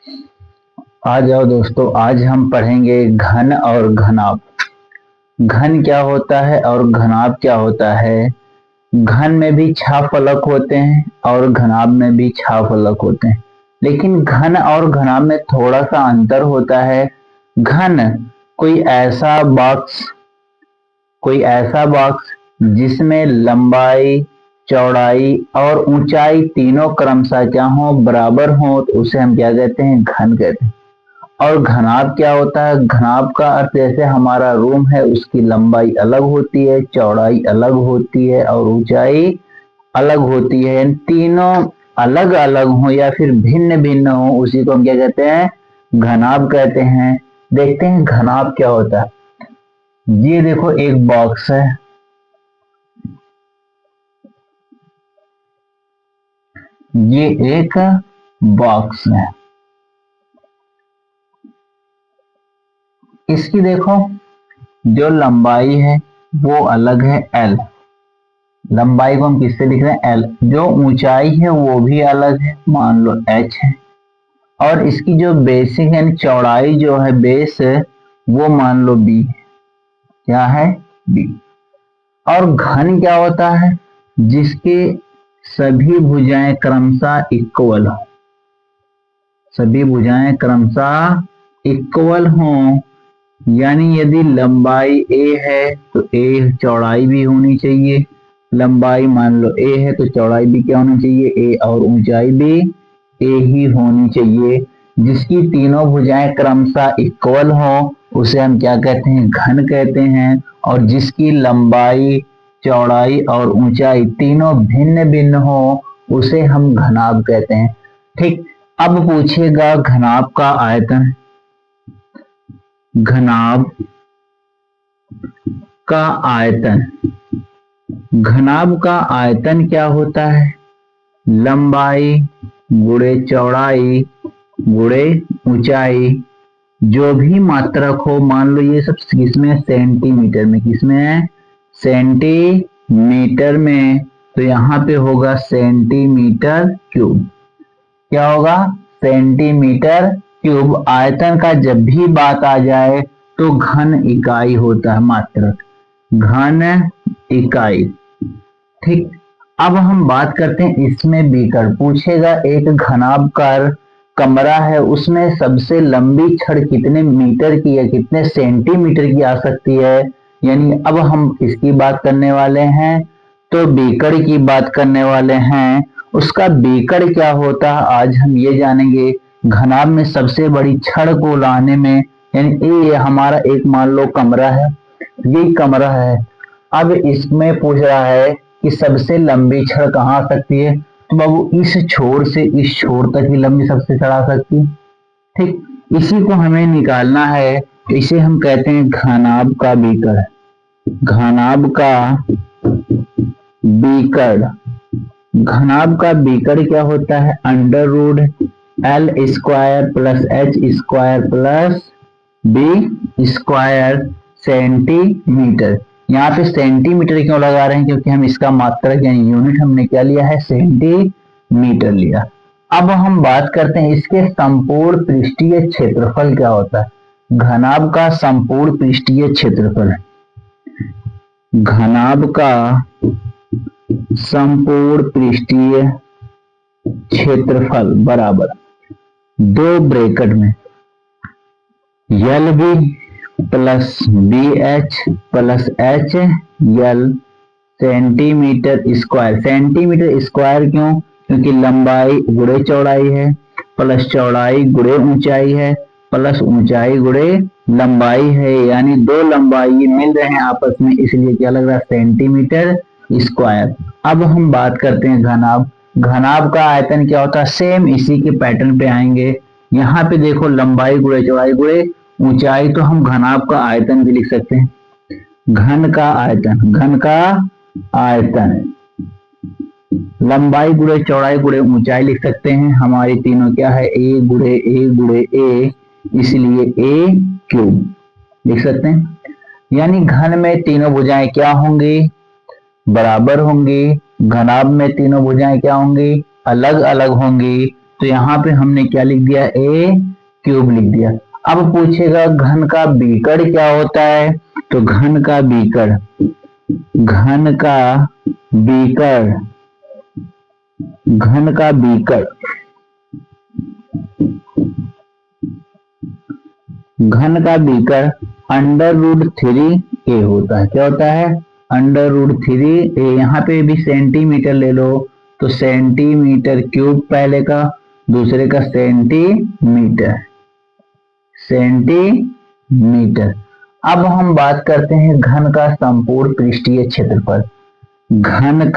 आ जाओ दोस्तों, आज हम पढ़ेंगे घन और घनाभ। घन क्या होता है और घनाभ क्या होता है। घन में भी छह फलक होते हैं और घनाभ में भी छह फलक होते हैं, लेकिन घन और घनाभ में थोड़ा सा अंतर होता है। घन कोई ऐसा बॉक्स जिसमें लंबाई, चौड़ाई और ऊंचाई तीनों क्रमशः क्या हो, बराबर हो, तो उसे हम क्या कहते हैं, घन कहते हैं। और घनाभ क्या होता है, घनाभ का अर्थ जैसे हमारा रूम है, उसकी लंबाई अलग होती है, चौड़ाई अलग होती है और ऊंचाई अलग होती है। यानी तीनों अलग अलग हो या फिर भिन्न भिन्न हो, उसी को हम क्या कहते हैं, घनाभ कहते हैं। देखते हैं घनाभ क्या होता है। ये देखो एक बॉक्स है, ये एक बॉक्स है। इसकी देखो जो लंबाई है वो अलग है, एल। लंबाई को हम किससे लिख रहे हैं, एल। जो ऊंचाई है वो भी अलग है, मान लो एच है। और इसकी जो बेसिक यानी चौड़ाई जो है, बेस है, वो मान लो बी। क्या है, बी। और घन क्या होता है, जिसके सभी भुजाएं क्रमशः इक्वल हो। सभी भुजाएं क्रमशः इक्वल हो, यानी यदि लंबाई ए है तो ए चौड़ाई भी होनी चाहिए। लंबाई मान लो ए है तो चौड़ाई भी क्या होनी चाहिए, ए, और ऊंचाई भी ए ही होनी चाहिए। जिसकी तीनों भुजाएं क्रमशः इक्वल हो उसे हम क्या कहते हैं, घन कहते हैं। और जिसकी लंबाई, चौड़ाई और ऊंचाई तीनों भिन्न भिन्न हो उसे हम घनाभ कहते हैं। ठीक। अब पूछेगा घनाभ का आयतन। घनाभ का आयतन, घनाभ का आयतन क्या होता है, लंबाई गुणे चौड़ाई गुणे ऊंचाई, जो भी मात्रक हो। मान लो ये सब किसमें, सेंटीमीटर में। किसमें है, सेंटीमीटर में। तो यहाँ पे होगा सेंटीमीटर क्यूब। क्या होगा, सेंटीमीटर क्यूब। आयतन का जब भी बात आ जाए तो घन इकाई होता है, मात्रक, घन इकाई। ठीक। अब हम बात करते हैं इसमें बीकर। पूछेगा एक घनाभकार कमरा है, उसमें सबसे लंबी छड़ कितने मीटर की या कितने सेंटीमीटर की आ सकती है। यानी अब हम इसकी बात करने वाले हैं, तो बीकर की बात करने वाले हैं। उसका बीकर क्या होता है आज हम ये जानेंगे। घनाभ में सबसे बड़ी छड़ को लाने में, यानी ये हमारा एक मान लो कमरा है, ये कमरा है। अब इसमें पूछ रहा है कि सबसे लंबी छड़ कहाँ आ सकती है, तो बाबू इस छोर से इस छोर तक ही लंबी सबसे छड़ आ सकती है। ठीक। इसी को हमें निकालना है, तो इसे हम कहते हैं घनाभ का बीकर। घनाभ का बीकर। घनाभ का बीकर क्या होता है, under root L square plus H square plus B square centimetre. यहाँ पे सेंटीमीटर क्यों लगा रहे हैं, क्योंकि हम इसका मात्रक यानी यूनिट हमने क्या लिया है, सेंटीमीटर लिया। अब हम बात करते हैं इसके संपूर्ण पृष्ठीय क्षेत्रफल क्या होता है। घनाभ का संपूर्ण पृष्ठीय क्षेत्रफल, घनाभ का संपूर्ण पृष्ठीय क्षेत्रफल बराबर दो ब्रैकेट में L B plus B H plus H L centimetre square. Centimetre square क्यों, क्योंकि लंबाई गुणे चौड़ाई है, प्लस चौड़ाई गुणे ऊंचाई है, प्लस ऊंचाई गुणे लंबाई है। यानी दो लंबाई मिल रहे हैं आपस में, इसलिए क्या लग रहा है, सेंटीमीटर स्क्वायर। अब हम बात करते हैं घनाभ। घनाभ का आयतन क्या होता है, सेम इसी के पैटर्न पे आएंगे। यहाँ पे देखो लंबाई गुणे चौड़ाई गुणे ऊंचाई, तो हम घनाभ का आयतन भी लिख सकते हैं। घन का आयतन, घन का आयतन लंबाई गुणे चौड़ाई गुणे ऊंचाई लिख सकते हैं। हमारी तीनों क्या है, ए गुणे ए गुणे ए, इसलिए ए क्यूब लिख सकते हैं। यानी घन में तीनों भुजाएं क्या होंगी, बराबर होंगी। घनाभ में तीनों भुजाएं क्या होंगी, अलग अलग होंगी। तो यहाँ पे हमने क्या लिख दिया, a क्यूब लिख दिया। अब पूछेगा घन का बीकड़ क्या होता है, तो घन का बीकड़ घन का बीकड़ √3a होता है। क्या होता है, √3a। यहाँ पे भी सेंटीमीटर ले लो, तो सेंटीमीटर क्यूब पहले का, दूसरे का सेंटीमीटर। अब हम बात करते हैं घन का संपूर्ण पृष्ठीय क्षेत्रफल। घन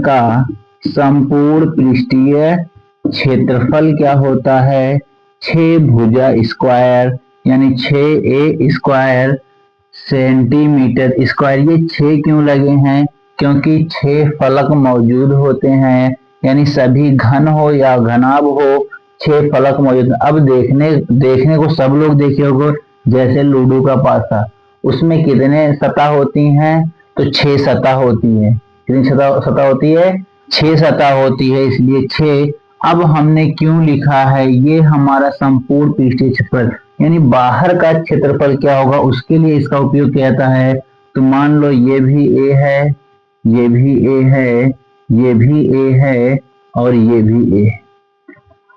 का संपूर्ण पृष्ठीय क्षेत्रफल क्या होता है, 6 भुजा स्क्वायर यानी 6a स्क्वायर सेंटीमीटर स्क्वायर। ये 6 क्यों लगे हैं, क्योंकि 6 फलक मौजूद होते हैं, यानी सभी घन हो या घनाभ हो 6 फलक मौजूद। अब देखने को सब लोग देखे होंगे, जैसे लूडो का पासा, उसमें कितने सतह होती हैं, तो 6 सतह होती है। कितनी सतह होती है, 6 सतह होती है, इसलिए 6। अब हमने क्यों लिखा है, ये हमारा संपूर्ण पृष्ठीय क्षेत्रफल यानी बाहर का क्षेत्रफल क्या होगा, उसके लिए इसका उपयोग किया जाता है। तो मान लो ये भी a है, ये भी a है, ये भी a है और ये भी a।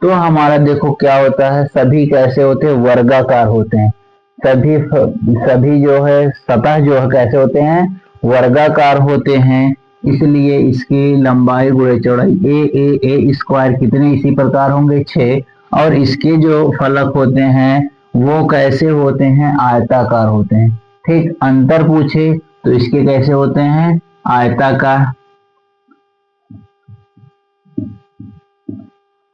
तो हमारा देखो क्या होता है, सभी कैसे होते हैं, वर्गाकार होते हैं। सभी जो है सतह जो है कैसे होते हैं, वर्गाकार होते हैं। इसलिए इसकी लंबाई गुणे चौड़ाई a स्क्वायर कितने इसी प्रकार होंगे 6, और इसके जो फलक होते हैं वो कैसे होते हैं, आयताकार होते हैं। ठीक, अंतर पूछे तो इसके कैसे होते हैं, आयताकार,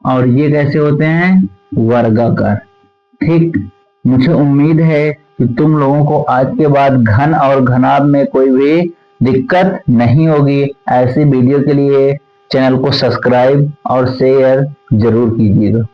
और ये कैसे होते हैं, वर्गाकार। ठीक, मुझे उम्मीद है कि तुम लोगों को आज के बाद घन और घनाभ में कोई भी दिक्कत नहीं होगी। ऐसी वीडियो के लिए चैनल को सब्सक्राइब और शेयर जरूर कीजिएगा।